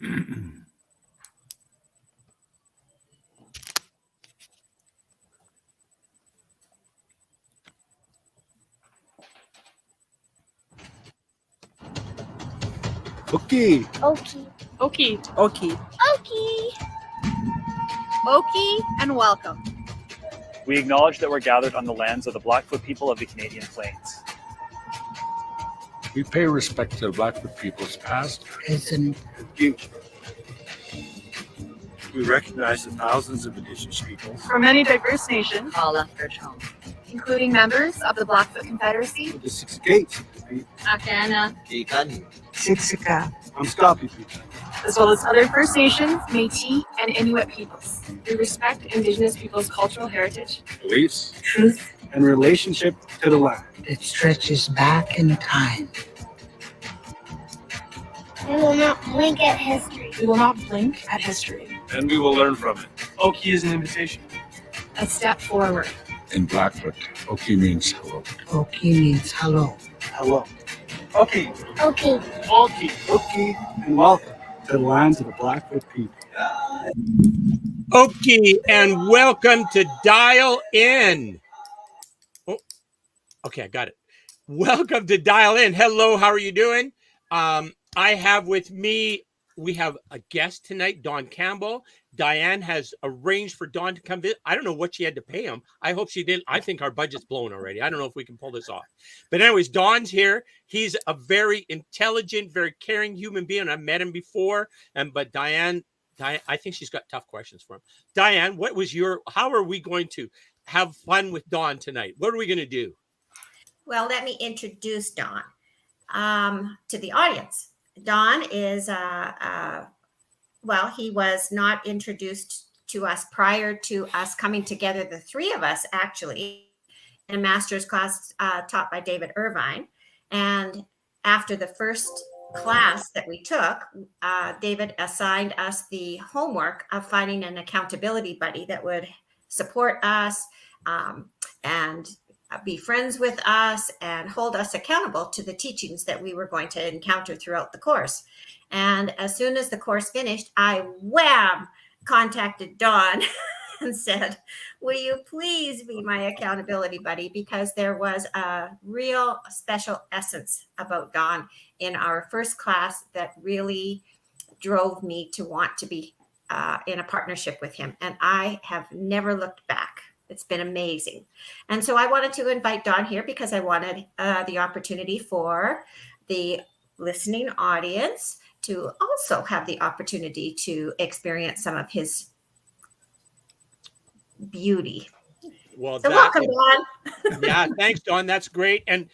Okay. Okie. Okie. Okie. Okie. Okie and welcome. We acknowledge that we're gathered on the lands of the Blackfoot people of the Canadian Plains. We pay respect to the Blackfoot peoples past, present, and future. We recognize the thousands of Indigenous peoples From many diverse nations, All left home. including members of the Blackfoot Confederacy, of the Six Gates of the people, Akana. Kikan. Siksika, Amskapi people, as well as other First Nations, Métis, and Inuit peoples. We respect Indigenous peoples' cultural heritage, beliefs, truth and relationship to the land. that stretches back in time. We will not blink at history. We will not blink at history. And we will learn from it. Okie is an invitation. A step forward. In Blackfoot, Oki means hello. Okie means hello. Hello. Okie. Okie. Okie. Oki, and welcome to the lands of the Blackfoot people. Okay, and welcome to Dial In. Oh, okay, I got it. Welcome to Dial In. Hello, how are you doing? I have with me, we have a guest tonight, Don Campbell. Diane has arranged for Don to come visit. I don't know what she had to pay him. I hope she did. I think our budget's blown already. I don't know if we can pull this off. But anyways, Don's here. He's a very intelligent, very caring human being. I've met him before. But Diane, I think she's got tough questions for him. Diane, how are we going to have fun with Don tonight? What are we going to do? Well, let me introduce Don to the audience. Don is, he was not introduced to us prior to us coming together, the three of us actually, in a master's class taught by David Irvine. And after the first class that we took, David assigned us the homework of finding an accountability buddy that would support us and be friends with us and hold us accountable to the teachings that we were going to encounter throughout the course. And as soon as the course finished, I contacted Don and said, will you please be my accountability buddy? Because there was a real special essence about Don in our first class that really drove me to want to be in a partnership with him. And I have never looked back. It's been amazing. And so I wanted to invite Don here because I wanted the opportunity for the listening audience to also have the opportunity to experience some of his beauty. Well, so welcome, Don. Yeah, thanks, Don. That's great. And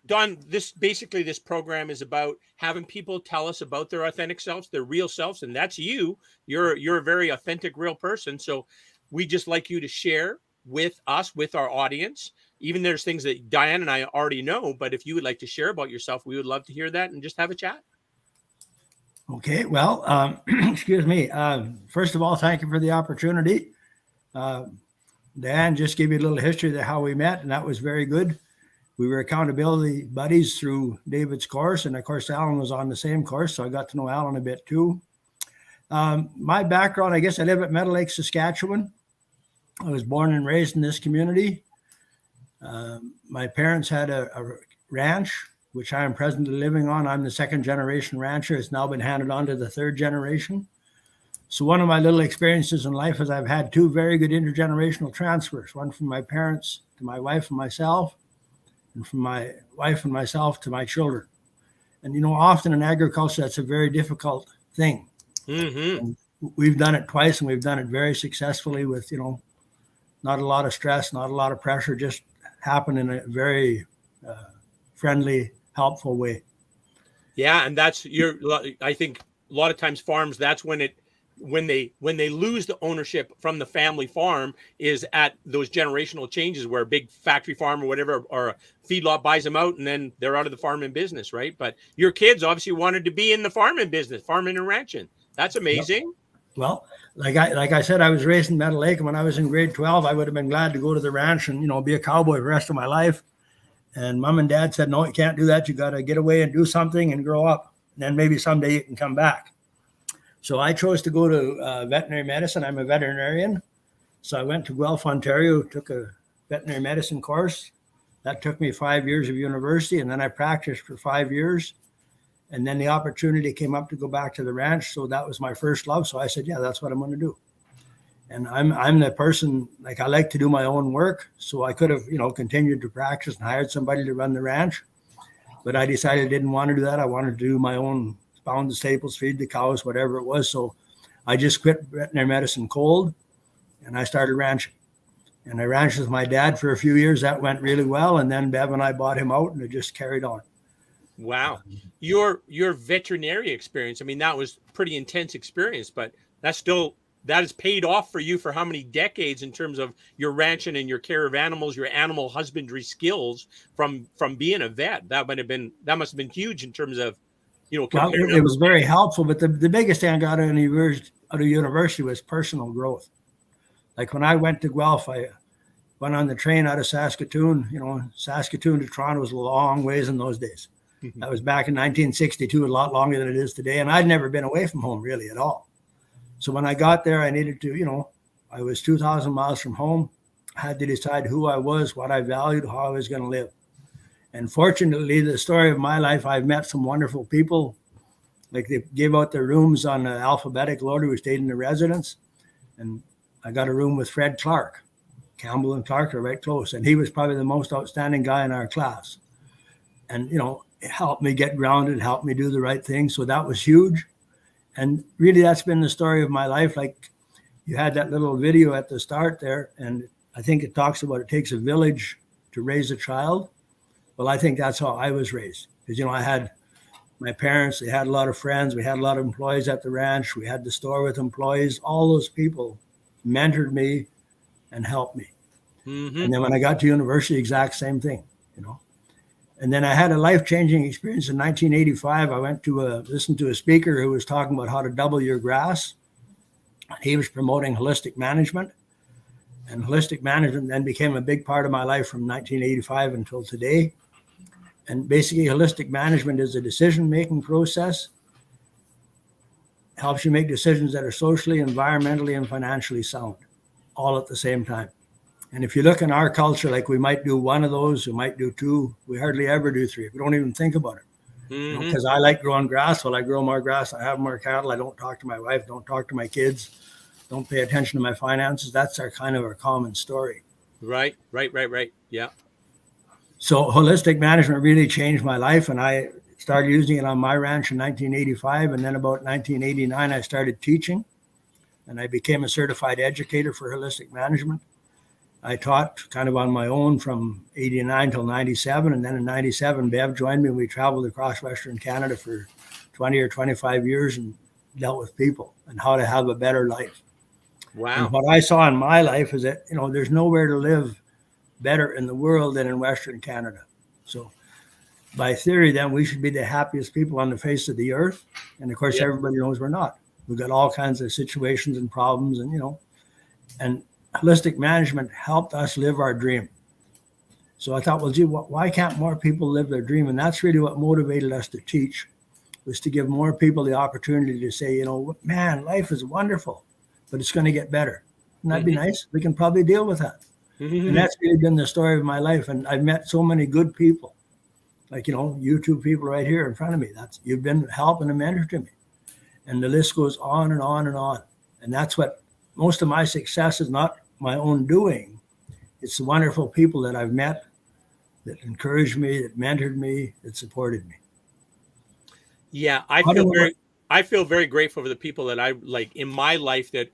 Don, this program is about having people tell us about their authentic selves, their real selves, and that's you. You're a very authentic, real person. So we just like you to share with us, with our audience. Even there's things that Diane and I already know, but if you would like to share about yourself, we would love to hear that and just have a chat. Okay, well, excuse me. First of all, thank you for the opportunity. Dan just gave you a little history of how we met, and that was very good. We were accountability buddies through David's course, and of course, Alan was on the same course, so I got to know Alan a bit too. My background, I guess I live at Meadow Lake, Saskatchewan. I was born and raised in this community. My parents had a ranch, which I am presently living on. I'm the second generation rancher. It's now been handed on to the third generation. So one of my little experiences in life is I've had two very good intergenerational transfers, one from my parents to my wife and myself, and from my wife and myself to my children. And, often in agriculture, that's a very difficult thing. Mm-hmm. We've done it twice, and we've done it very successfully with, not a lot of stress, not a lot of pressure, just happened in a very friendly, helpful way. Yeah, and I think a lot of times farms, that's when they lose the ownership from the family farm is at those generational changes where a big factory farm or whatever or a feedlot buys them out and then they're out of the farming business, right? But your kids obviously wanted to be in the farming business, farming and ranching. That's amazing. Yep. Well, like I said, I was raised in Meadow Lake, and when I was in grade 12, I would have been glad to go to the ranch and, be a cowboy for the rest of my life. And mom and dad said, no, you can't do that. You got to get away and do something and grow up. And then maybe someday you can come back. So I chose to go to veterinary medicine. I'm a veterinarian. So I went to Guelph, Ontario, took a veterinary medicine course. That took me 5 years of university, and then I practiced for 5 years. And then the opportunity came up to go back to the ranch. So that was my first love. So I said, yeah, that's what I'm going to do. And I'm the person, like, I like to do my own work. So I could have, continued to practice and hired somebody to run the ranch. But I decided I didn't want to do that. I wanted to do my own, pound the staples, feed the cows, whatever it was. So I just quit veterinary medicine cold, and I started ranching. And I ranched with my dad for a few years. That went really well. And then Bev and I bought him out, and it just carried on. Wow. Your veterinary experience, I mean, that was pretty intense experience, but that has paid off for you for how many decades in terms of your ranching and your care of animals, your animal husbandry skills from being a vet. That must have been huge in terms of, Well, it was very helpful, but the biggest thing I got out of university was personal growth. Like when I went to Guelph, I went on the train out of Saskatoon. Saskatoon to Toronto was a long ways in those days. That was back in 1962, a lot longer than it is today. And I'd never been away from home really at all. So when I got there, I needed to, I was 2,000 miles from home. I had to decide who I was, what I valued, how I was going to live. And fortunately, the story of my life, I've met some wonderful people. Like they gave out their rooms on an alphabetical order. We stayed in the residence. And I got a room with Fred Clark. Campbell and Clark are right close. And he was probably the most outstanding guy in our class. And, it helped me get grounded, helped me do the right thing. So that was huge. And really, that's been the story of my life. Like you had that little video at the start there, and I think it talks about it takes a village to raise a child. Well, I think that's how I was raised. Because, I had my parents, they had a lot of friends. We had a lot of employees at the ranch. We had the store with employees. All those people mentored me and helped me. Mm-hmm. And then when I got to university, exact same thing, And then I had a life-changing experience in 1985. I went to listen to a speaker who was talking about how to double your grass. He was promoting holistic management. And holistic management then became a big part of my life from 1985 until today. And basically, holistic management is a decision-making process. It helps you make decisions that are socially, environmentally, and financially sound, all at the same time. And if you look in our culture, like we might do one of those, we might do two, we hardly ever do three. We don't even think about it. Because I like growing grass. Well, I grow more grass. I have more cattle. I don't talk to my wife, don't talk to my kids, don't pay attention to my finances. That's our common story. Right. Yeah. So holistic management really changed my life. And I started using it on my ranch in 1985. And then about 1989, I started teaching. And I became a certified educator for holistic management. I taught kind of on my own from 89 till 97. And then in 97, Bev joined me. We traveled across Western Canada for 20 or 25 years and dealt with people and how to have a better life. Wow. And what I saw in my life is that, there's nowhere to live better in the world than in Western Canada. So by theory, then we should be the happiest people on the face of the earth. And of course, everybody knows we're not. We've got all kinds of situations and problems and holistic management helped us live our dream. So I thought, well, gee, why can't more people live their dream? And that's really what motivated us to teach, was to give more people the opportunity to say, man, life is wonderful, but it's going to get better. Wouldn't that be nice? We can probably deal with that. And that's really been the story of my life. And I've met so many good people, like, you two people right here in front of me. You've been help and a mentor to me. And the list goes on and on and on. And that's what most of my success is, not my own doing. It's the wonderful people that I've met that encouraged me, that mentored me, that supported me. Yeah, I feel very grateful for the people that I like in my life. That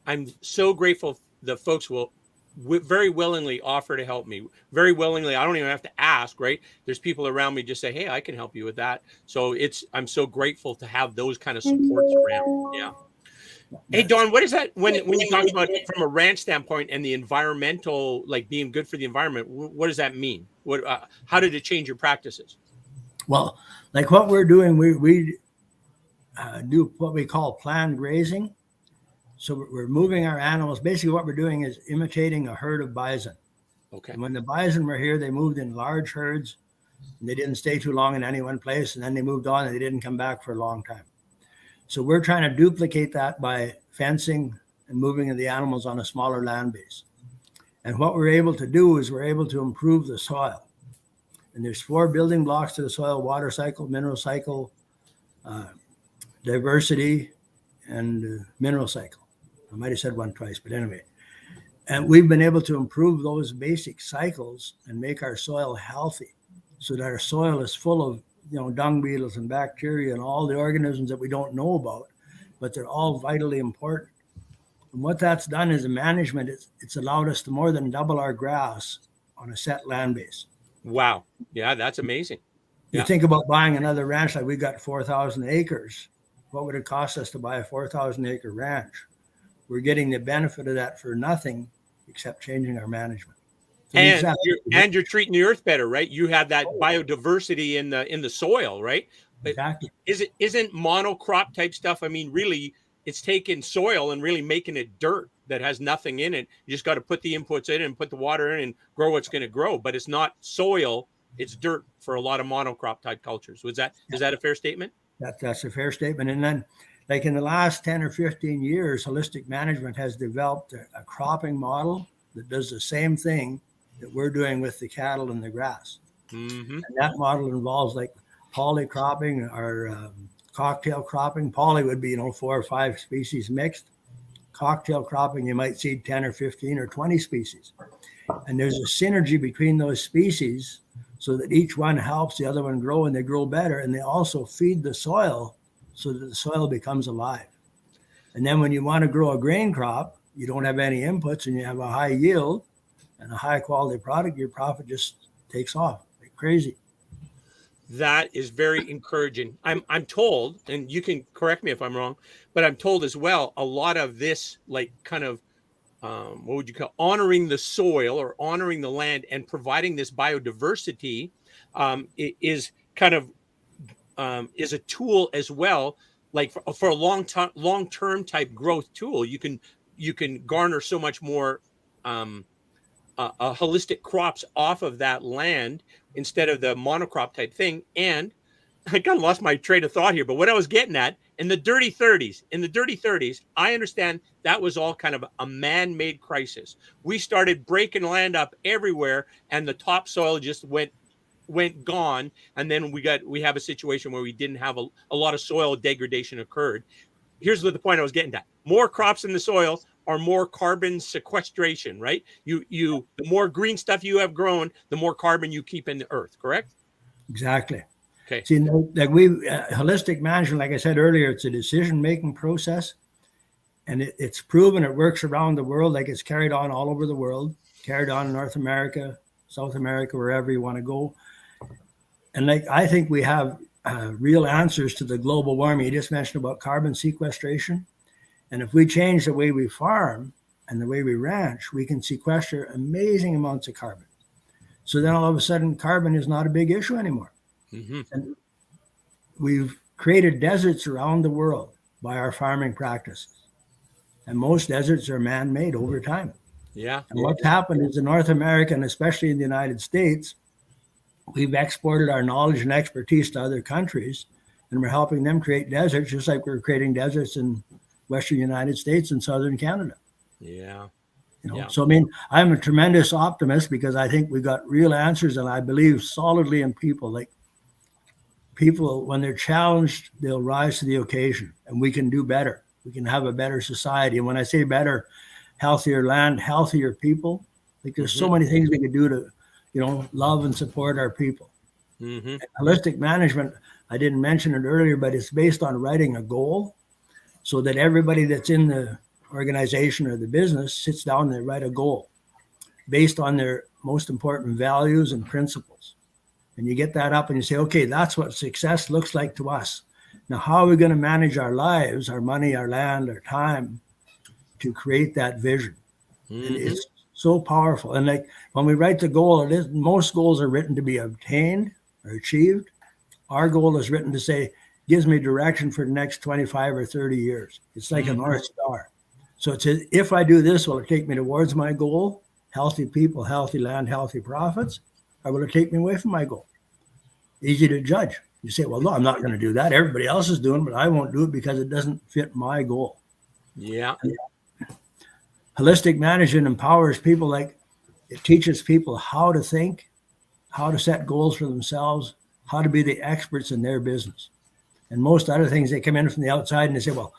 I'm so grateful the folks will very willingly offer to help me. Very willingly, I don't even have to ask. Right? There's people around me just say, "Hey, I can help you with that." So I'm so grateful to have those kind of supports around. Yeah. Hey, Don, what is that when you talk about from a ranch standpoint and the environmental, like being good for the environment? What does that mean? How did it change your practices? Well, like what we're doing, we do what we call planned grazing. So we're moving our animals. Basically, what we're doing is imitating a herd of bison. Okay. And when the bison were here, they moved in large herds. And they didn't stay too long in any one place, and then they moved on, and they didn't come back for a long time. So we're trying to duplicate that by fencing and moving the animals on a smaller land base. And what we're able to do is we're able to improve the soil. And there's 4 building blocks to the soil: water cycle, mineral cycle, diversity, and mineral cycle. I might have said one twice, but anyway. And we've been able to improve those basic cycles and make our soil healthy, so that our soil is full of, dung beetles and bacteria and all the organisms that we don't know about, but they're all vitally important. And what that's done is the management, it's allowed us to more than double our grass on a set land base. Wow. Yeah, that's amazing. You Yeah. think about buying another ranch, like we got 4,000 acres. What would it cost us to buy a 4,000 acre ranch? We're getting the benefit of that for nothing except changing our management. So And you're treating the earth better, right? You have that biodiversity in the soil, right? But exactly. Isn't monocrop type stuff? I mean, really, it's taking soil and really making it dirt that has nothing in it. You just got to put the inputs in and put the water in and grow what's going to grow. But it's not soil; it's dirt for a lot of monocrop type cultures. Is that a fair statement? That's a fair statement. And then, like in the last 10 or 15 years, holistic management has developed a cropping model that does the same thing that we're doing with the cattle and the grass. Mm-hmm. And that model involves like polycropping or cocktail cropping. Poly would be, 4 or 5 species mixed. Cocktail cropping, you might seed 10 or 15 or 20 species. And there's a synergy between those species so that each one helps the other one grow, and they grow better. And they also feed the soil so that the soil becomes alive. And then when you want to grow a grain crop, you don't have any inputs and you have a high yield and a high quality product, your profit just takes off like crazy. That is very encouraging. I'm told, and you can correct me if I'm wrong, but I'm told as well, a lot of this, like kind of, what would you call honoring the soil or honoring the land and providing this biodiversity is kind of is a tool as well, like for a long-term type growth tool. You can garner so much more holistic crops off of that land instead of the monocrop type thing. And I kind of lost my train of thought here, but what I was getting at in the dirty 30s, I understand that was all kind of a man-made crisis. We started breaking land up everywhere and the topsoil just went gone. And then we have a situation where we didn't have a lot of soil degradation occurred. Here's the point I was getting at. More crops in the soil are more carbon sequestration, right? The more green stuff you have grown, the more carbon you keep in the earth, correct? Exactly. Okay. See, like holistic management, like I said earlier, it's a decision-making process, and it's proven it works around the world. Like it's carried on all over the world, carried on in North America, South America, wherever you want to go. And like, I think we have real answers to the global warming. You just mentioned about carbon sequestration. And if we change the way we farm and the way we ranch, we can sequester amazing amounts of carbon. So then all of a sudden, carbon is not a big issue anymore. Mm-hmm. And we've created deserts around the world by our farming practices. And most deserts are man-made over time. Yeah. And what's happened is in North America, and especially in the United States, we've exported our knowledge and expertise to other countries, and we're helping them create deserts, just like we're creating deserts in Western United States and Southern Canada. Yeah. So, I mean, I'm a tremendous optimist because I think we got real answers, and I believe solidly in people. Like people, when they're challenged, they'll rise to the occasion, and we can do better. We can have a better society. And when I say better, healthier land, healthier people, like there's so many things we could do to, love and support our people. Mm-hmm. Holistic management, I didn't mention it earlier, but it's based on writing a goal so that everybody that's in the organization or the business sits down and they write a goal based on their most important values and principles. And you get that up and you say, okay, that's what success looks like to us. Now, how are we going to manage our lives, our money, our land, our time to create that vision? Mm-hmm. And it's so powerful. And like when we write the goal, most goals are written to be obtained or achieved. Our goal is written to say, gives me direction for the next 25 or 30 years. It's like a North Star. So it says, if I do this, will it take me towards my goal? Healthy people, healthy land, healthy profits, or will it take me away from my goal? Easy to judge. You say, well, no, I'm not going to do that. Everybody else is doing it, but I won't do it because it doesn't fit my goal. Yeah. Holistic management empowers people, like it teaches people how to think, how to set goals for themselves, how to be the experts in their business. And most other things, they come in from the outside and they say, well,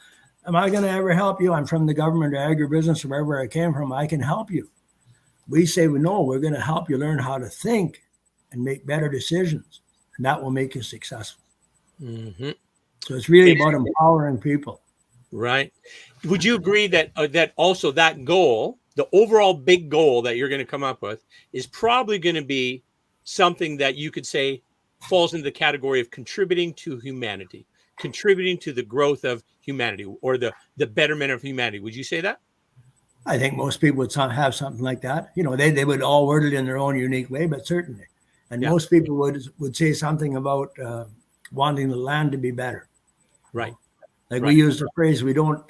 am I going to ever help you? I'm from the government or agribusiness, or wherever I came from, I can help you. We say, well, no, we're going to help you learn how to think and make better decisions. And that will make you successful. Mm-hmm. So it's really about empowering people. Right. Would you agree that that also that goal, the overall big goal that you're going to come up with, is probably going to be something that you could say falls into the category of contributing to humanity, contributing to the growth of humanity, or the betterment of humanity? Would you say that? I think most people would have something like that. You know, they would all word it in their own unique way, but certainly. And Yeah. most people would say something about wanting the land to be better. Right. Like Right. we use the phrase, we don't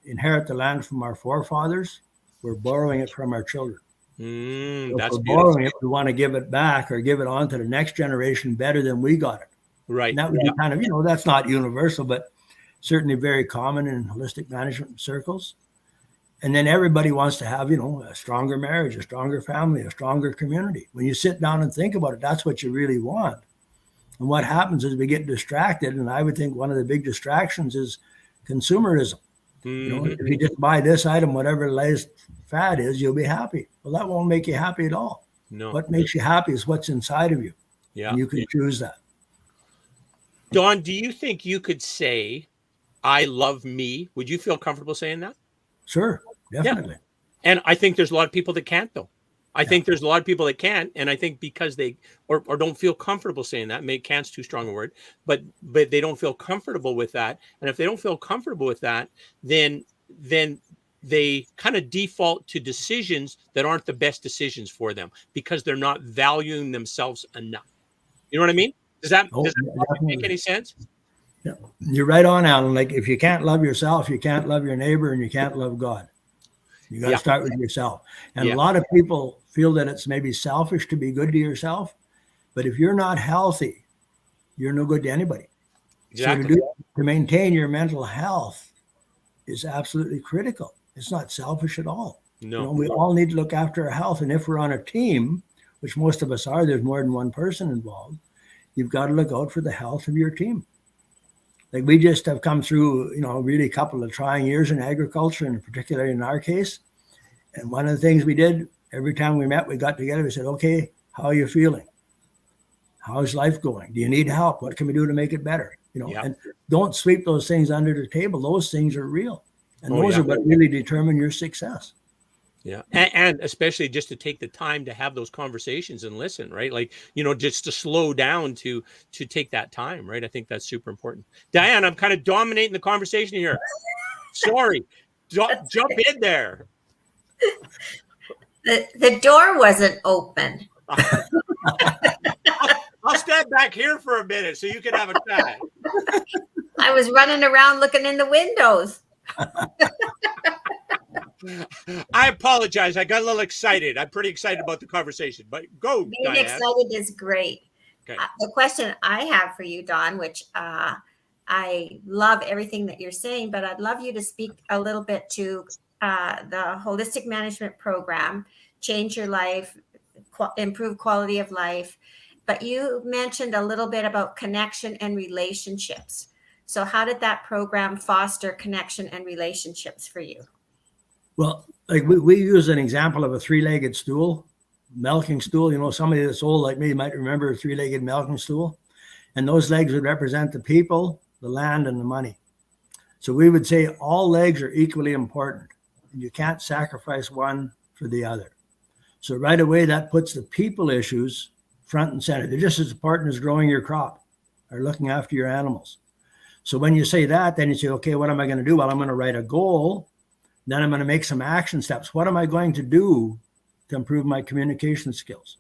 inherit the land from our forefathers. We're borrowing it from our children. So if That's we're beautiful. borrowing it, we want to give it back or give it on to the next generation better than we got it. Right. And that would be kind of, you know, that's not universal, but certainly very common in holistic management circles. And then everybody wants to have, you know, a stronger marriage, a stronger family, a stronger community. When you sit down and think about it, that's what you really want. And what happens is we get distracted. And I would think one of the big distractions is consumerism. You know, if you just buy this item, whatever the latest fad is, you'll be happy. Well, that won't make you happy at all. No. What makes you happy is what's inside of you. Yeah. And you can choose that. Dawn, do you think you could say, I love me? Would you feel comfortable saying that? Sure, definitely. And I think there's a lot of people that can't, though. I think there's a lot of people that can't, and I think because they or don't feel comfortable saying that, maybe can't's too strong a word, but they don't feel comfortable with that. And if they don't feel comfortable with that, then they kind of default to decisions that aren't the best decisions for them because they're not valuing themselves enough. You know what I mean? Does that make any sense? Yeah. You're right on, Alan. Like if you can't love yourself, you can't love your neighbor, and you can't love God. You got to start with yourself. And a lot of people feel that it's maybe selfish to be good to yourself. But if you're not healthy, you're no good to anybody. Exactly. So to maintain your mental health is absolutely critical. It's not selfish at all. No. You know, we all need to look after our health. And if we're on a team, which most of us are, there's more than one person involved, you've got to look out for the health of your team. Like we just have come through, you know, really a couple of trying years in agriculture, and particularly in our case. And one of the things we did every time we met, we got together, we said, okay, how are you feeling? How's life going? Do you need help? What can we do to make it better? You know, and don't sweep those things under the table. Those things are real. And those are what really determine your success. Yeah. And especially just to take the time to have those conversations and listen, right? Like, you know, just to slow down to take that time, right? I think that's super important. Diane, I'm kind of dominating the conversation here. Sorry. Jump in there. The door wasn't open. I'll stand back here for a minute so you can have a chat. I was running around looking in the windows. I apologize. I got a little excited. I'm pretty excited about the conversation, but go, Being Diane. excited is great. Okay. The question I have for you, Don, which I love everything that you're saying, but I'd love you to speak a little bit to the holistic management program, change your life, improve quality of life. But you mentioned a little bit about connection and relationships. So how did that program foster connection and relationships for you? Well, like we use an example of a three-legged stool, milking stool. You know, somebody that's old like me might remember a three-legged milking stool. And those legs would represent the people, the land, and the money. So we would say all legs are equally important. And you can't sacrifice one for the other. So right away, that puts the people issues front and center. They're just as important as growing your crop or looking after your animals. So when you say that, then you say, okay, what am I going to do? Well, I'm going to write a goal. Then I'm going to make some action steps. What am I going to do to improve my communication skills?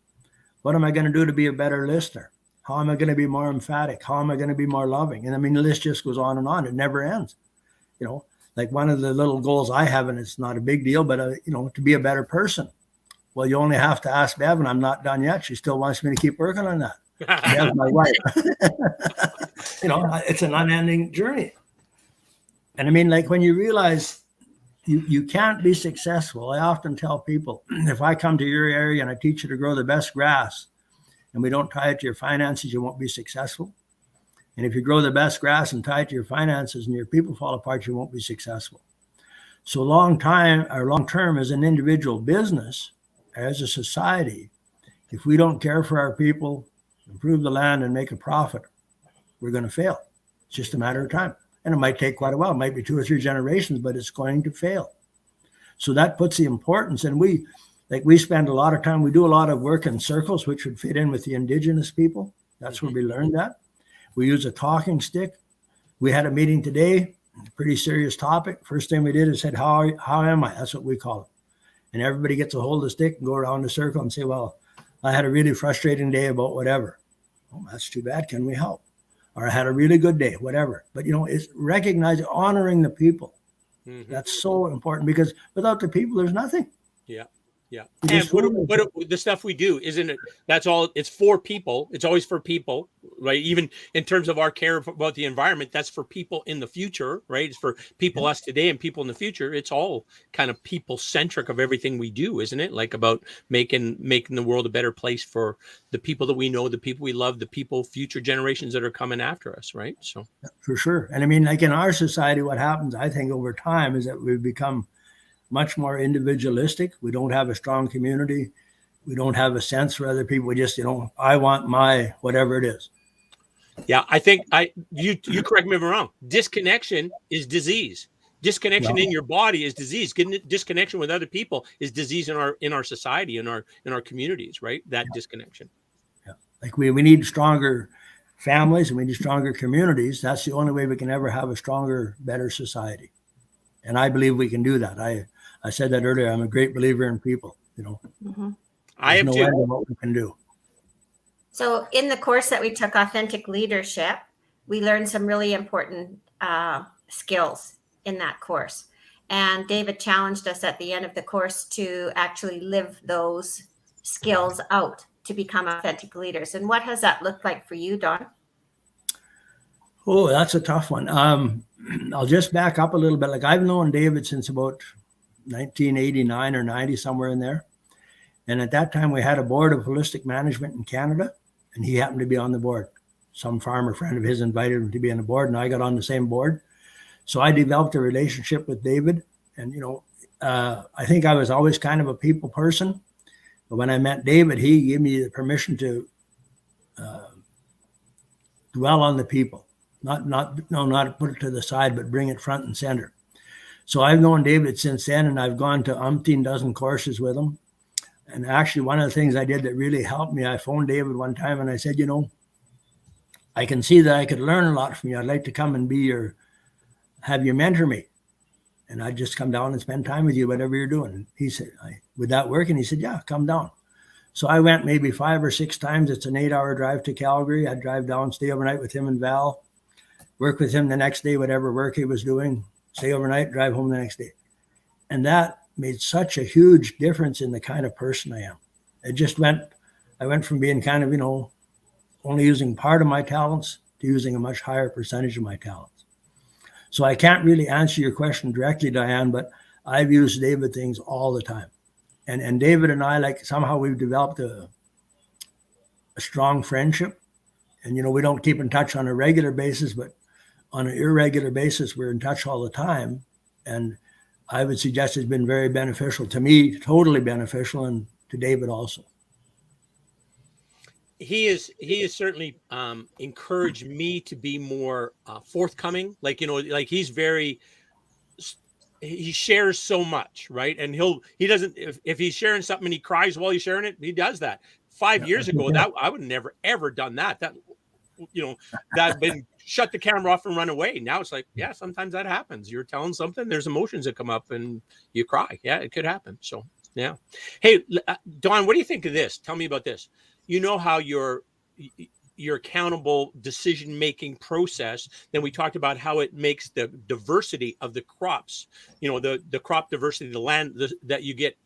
What am I going to do to be a better listener? How am I going to be more emphatic? How am I going to be more loving? And I mean, the list just goes on and on. It never ends. You know, like one of the little goals I have, and it's not a big deal, but, you know, to be a better person. Well, you only have to ask Bev, and I'm not done yet. She still wants me to keep working on that. Bev's my wife. It's an unending journey. And I mean, like when you realize you can't be successful, I often tell people, if I come to your area and I teach you to grow the best grass and we don't tie it to your finances, you won't be successful. And if you grow the best grass and tie it to your finances and your people fall apart, you won't be successful. So long term as an individual business, as a society, if we don't care for our people, improve the land and make a profit, we're going to fail. It's just a matter of time. And it might take quite a while. It might be 2 or 3 generations, but it's going to fail. So that puts the importance. And we spend a lot of time, we do a lot of work in circles, which would fit in with the indigenous people. That's where we learned that. We use a talking stick. We had a meeting today, pretty serious topic. First thing we did is said, how am I? That's what we call it. And everybody gets a hold of the stick and go around the circle and say, well, I had a really frustrating day about whatever. Oh, that's too bad. Can we help? Or I had a really good day, whatever. But, it's recognizing, honoring the people. Mm-hmm. That's so important because without the people, there's nothing. Yeah. Yeah. And what the stuff we do, isn't it? That's all. It's for people. It's always for people, right? Even in terms of our care about the environment, that's for people in the future, right? It's for people, us today and people in the future. It's all kind of people centric of everything we do, isn't it? Like about making the world a better place for the people that we know, the people we love, the people, future generations that are coming after us, right? So for sure. And I mean, like in our society, what happens, I think, over time is that we've become much more individualistic. We don't have a strong community. We don't have a sense for other people. We just, I want my whatever it is. Yeah, I think you correct me if I'm wrong. Disconnection is disease. Disconnection in your body is disease. Disconnection with other people is disease in our society, in our communities, right? That disconnection. Yeah. Like we need stronger families and we need stronger communities. That's the only way we can ever have a stronger, better society. And I believe we can do that. I said that earlier. I'm a great believer in people. Mm-hmm. I have too. What we can do. So in the course that we took, Authentic Leadership, we learned some really important skills in that course. And David challenged us at the end of the course to actually live those skills out to become authentic leaders. And what has that looked like for you, Don? Oh, that's a tough one. I'll just back up a little bit. Like I've known David since about 1989 or 90, somewhere in there. And at that time, we had a board of holistic management in Canada, and he happened to be on the board. Some farmer friend of his invited him to be on the board, and I got on the same board. So I developed a relationship with David. And, I think I was always kind of a people person. But when I met David, he gave me the permission to dwell on the people. Not put it to the side, but bring it front and center. So I've known David since then, and I've gone to umpteen dozen courses with him. And actually, one of the things I did that really helped me, I phoned David one time and I said, I can see that I could learn a lot from you. I'd like to come and have you mentor me. And I'd just come down and spend time with you, whatever you're doing. And he said, would that work? And he said, yeah, come down. So I went maybe 5 or 6 times. It's an 8-hour drive to Calgary. I'd drive down, stay overnight with him and Val, work with him the next day, whatever work he was doing, stay overnight, drive home the next day. And that made such a huge difference in the kind of person I am. I went from being kind of, only using part of my talents to using a much higher percentage of my talents. So I can't really answer your question directly, Diane, but I've used David things all the time. And David and I, somehow we've developed a strong friendship. And, we don't keep in touch on a regular basis, but on an irregular basis, we're in touch all the time. And I would suggest it's been very beneficial to me, totally beneficial, and to David also. He is certainly encouraged me to be more forthcoming. He shares so much, right? And he doesn't, if he's sharing something and he cries while he's sharing it, he does that. 5 years ago, that I would have never ever done that. That been shut the camera off and run away. Now it's like, yeah, sometimes that happens. You're telling something, there's emotions that come up and you cry. Yeah, it could happen. So yeah. Hey, Don, what do you think of this? Tell me about this. How your accountable decision-making process, then we talked about how it makes the diversity of the crops, the crop diversity, the land that you get,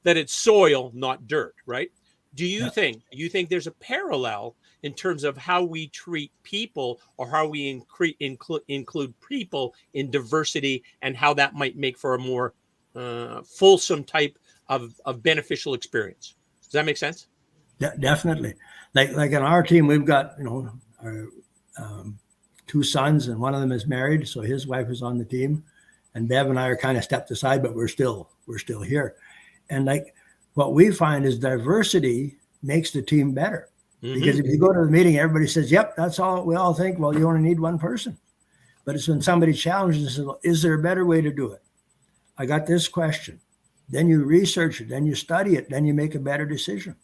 that it's soil, not dirt, right? Do you think there's a parallel in terms of how we treat people or how we include people in diversity and how that might make for a more fulsome type of beneficial experience. Does that make sense? Definitely. Like in our team, we've got, our, two sons, and one of them is married, so his wife is on the team, and Bev and I are kind of stepped aside, but we're still here. And like what we find is diversity makes the team better. Because if you go to the meeting, everybody says, "Yep, that's all." We all think, well, you only need one person. But it's when somebody challenges and says, well, "Is there a better way to do it? I got this question." Then you research it, then you study it, then you make a better decision.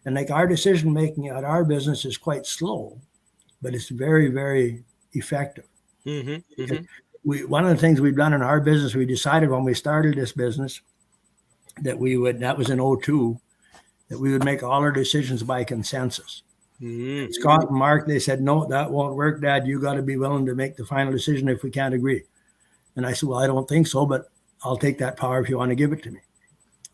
And like our decision making at our business is quite slow, but it's very, very effective. One of the things we've done in our business, we decided when we started this business that we would, that was in 2002, that we would make all our decisions by consensus. Scott and Mark, they said, "No, that won't work, Dad. You got to be willing to make the final decision if we can't agree." And I said, "Well, I don't think so, but I'll take that power if you want to give it to me."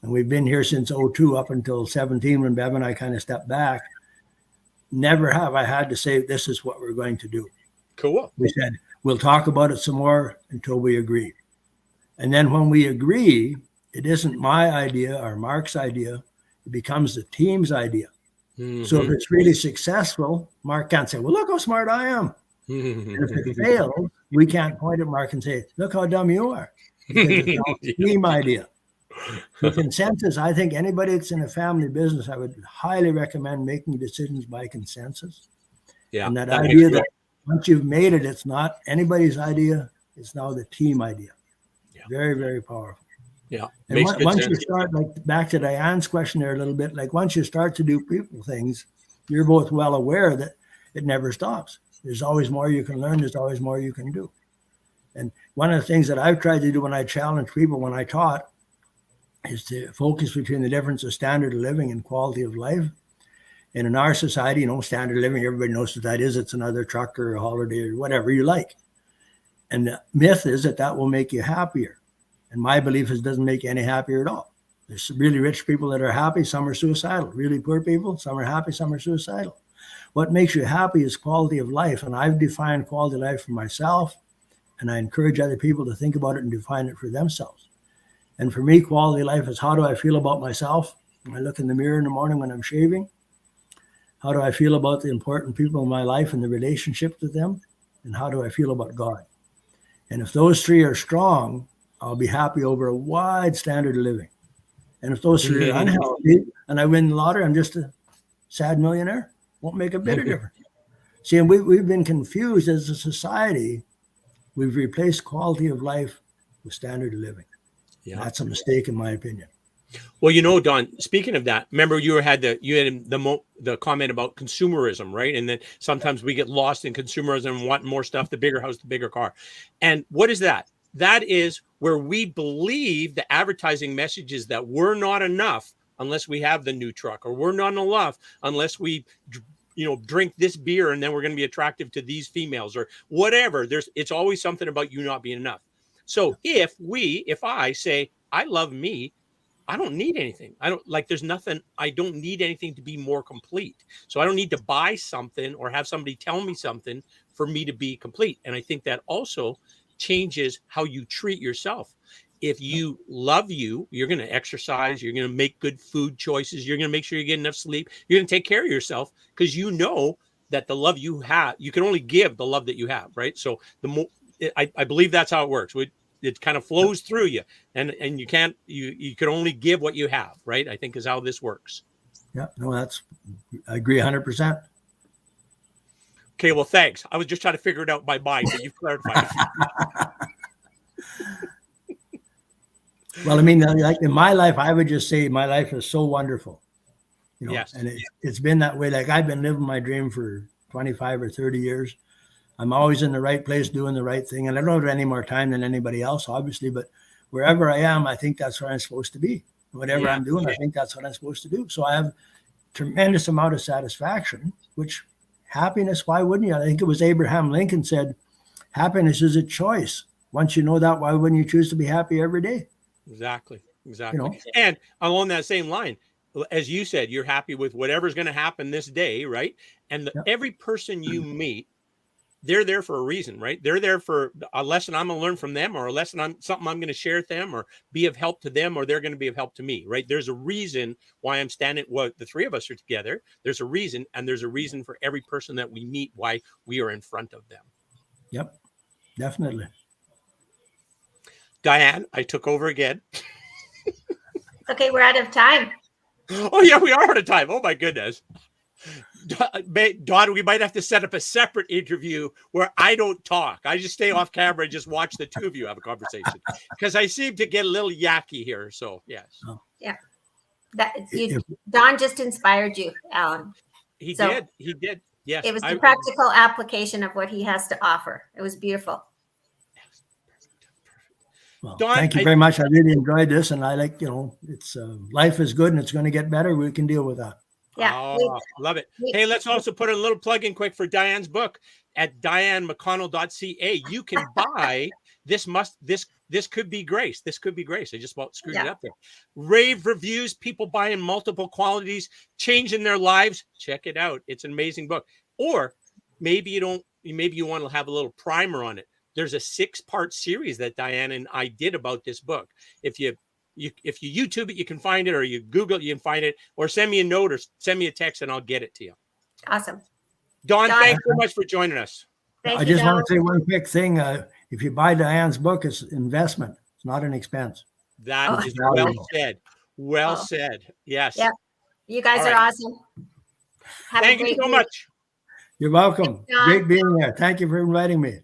And we've been here since 2002 up until 2017 when Bev and I kind of stepped back. Never have I had to say, "This is what we're going to do." Cool. We said, "We'll talk about it some more until we agree." And then when we agree, it isn't my idea or Mark's idea. It becomes the team's idea. So if it's really successful, Mark can't say, "Well, look how smart I am." And if it fails, we can't point at Mark and say, "Look how dumb you are." Because it's all a team idea. So consensus, I think anybody that's in a family business, I would highly recommend making decisions by consensus. Yeah. And that idea that once you've made it, it's not anybody's idea. It's now the team idea. Yeah. Very, very powerful. Yeah. And once you start, like back to Diane's question there a little bit, like once you start to do people things, you're both well aware that it never stops. There's always more you can learn. There's always more you can do. And one of the things that I've tried to do when I challenge people, when I taught, is to focus between the difference of standard of living and quality of life. And in our society, standard of living, everybody knows what that is. It's another truck or a holiday or whatever you like. And the myth is that will make you happier. And my belief is it doesn't make you any happier at all. There's really rich people that are happy. Some are suicidal. Really poor people, some are happy, some are suicidal. What makes you happy is quality of life. And I've defined quality of life for myself. And I encourage other people to think about it and define it for themselves. And for me, quality of life is, how do I feel about myself when I look in the mirror in the morning when I'm shaving? How do I feel about the important people in my life and the relationship with them? And how do I feel about God? And if those three are strong, I'll be happy over a wide standard of living. And if those three are unhealthy and I win the lottery, I'm just a sad millionaire. Won't make a bit of difference. See, and we've been confused as a society. We've replaced quality of life with standard of living. Yeah. That's a mistake, in my opinion. Well, Don, speaking of that, remember you had the comment about consumerism, right? And then sometimes we get lost in consumerism and want more stuff, the bigger house, the bigger car. And what is that? That is where we believe the advertising messages that we're not enough unless we have the new truck, or we're not enough unless we drink this beer and then we're going to be attractive to these females or whatever. It's always something about you not being enough. So if I say, I love me, I don't need anything. I don't need anything to be more complete. So I don't need to buy something or have somebody tell me something for me to be complete. And I think that also changes how you treat yourself. If you love you're going to exercise, you're going to make good food choices, you're going to make sure you get enough sleep, you're going to take care of yourself, because you know that the love you have, you can only give the love that you have, right? So I believe that's how it works. It kind of flows through you, and you can only give what you have, right? I think is how this works. Yeah, no, I agree 100%. Okay, well, thanks. I was just trying to figure it out by mind, but you've clarified it. Well, I mean, like in my life, I would just say my life is so wonderful, Yes. And it's been that way. Like I've been living my dream for 25 or 30 years. I'm always in the right place, doing the right thing. And I don't have any more time than anybody else, obviously, but wherever I am, I think that's where I'm supposed to be. Whatever I'm doing, I think that's what I'm supposed to do. So I have tremendous amount of satisfaction, which happiness, why wouldn't you? I think it was Abraham Lincoln said, happiness is a choice. Once you know that, why wouldn't you choose to be happy every day? Exactly. And along that same line, as you said, you're happy with whatever's going to happen this day, right? And Yep. every person you meet, they're there for a reason, right? They're there for a lesson I'm going to learn from them, or a lesson something I'm going to share with them, or be of help to them, or they're going to be of help to me, right? There's a reason why I'm standing. Well, the three of us are together. There's a reason, and there's a reason for every person that we meet why we are in front of them. Yep, definitely. Diane, I took over again. Okay, we're out of time. Oh yeah, we are out of time. Oh my goodness. Don, we might have to set up a separate interview where I don't talk. I just stay off camera and just watch the two of you have a conversation, because I seem to get a little yucky here. So yes. Yeah. Don just inspired you, Alan. He So- did. He did. Yes. It was the practical application of what he has to offer. It was beautiful. Well, Don, thank you very much. I really enjoyed this, and I like, it's life is good and it's going to get better. We can deal with that. Yeah. Oh, love it. Hey, let's also put a little plug in quick for Diane's book at dianemcconnell.ca. You can buy this could be grace. This could be grace. I just about screwed it up there. Rave reviews, people buying multiple qualities, changing their lives. Check it out. It's an amazing book. Or maybe you don't, maybe you want to have a little primer on it. There's a 6-part series that Diane and I did about this book. If you YouTube it, you can find it, or you Google it, you can find it, or send me a note or send me a text and I'll get it to you. Awesome. Don, thanks so much for joining us. Thank I you, just Don. want to say one quick thing. If you buy Diane's book, it's investment. It's not an expense. That is Oh. well said. Well Oh. said. Yes. Yeah. You guys All are right. awesome. Have Thank a you great so week. much. You're welcome. Don. Great being there. Thank you for inviting me.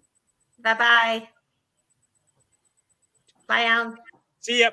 Bye-bye. Bye, Alan. See ya.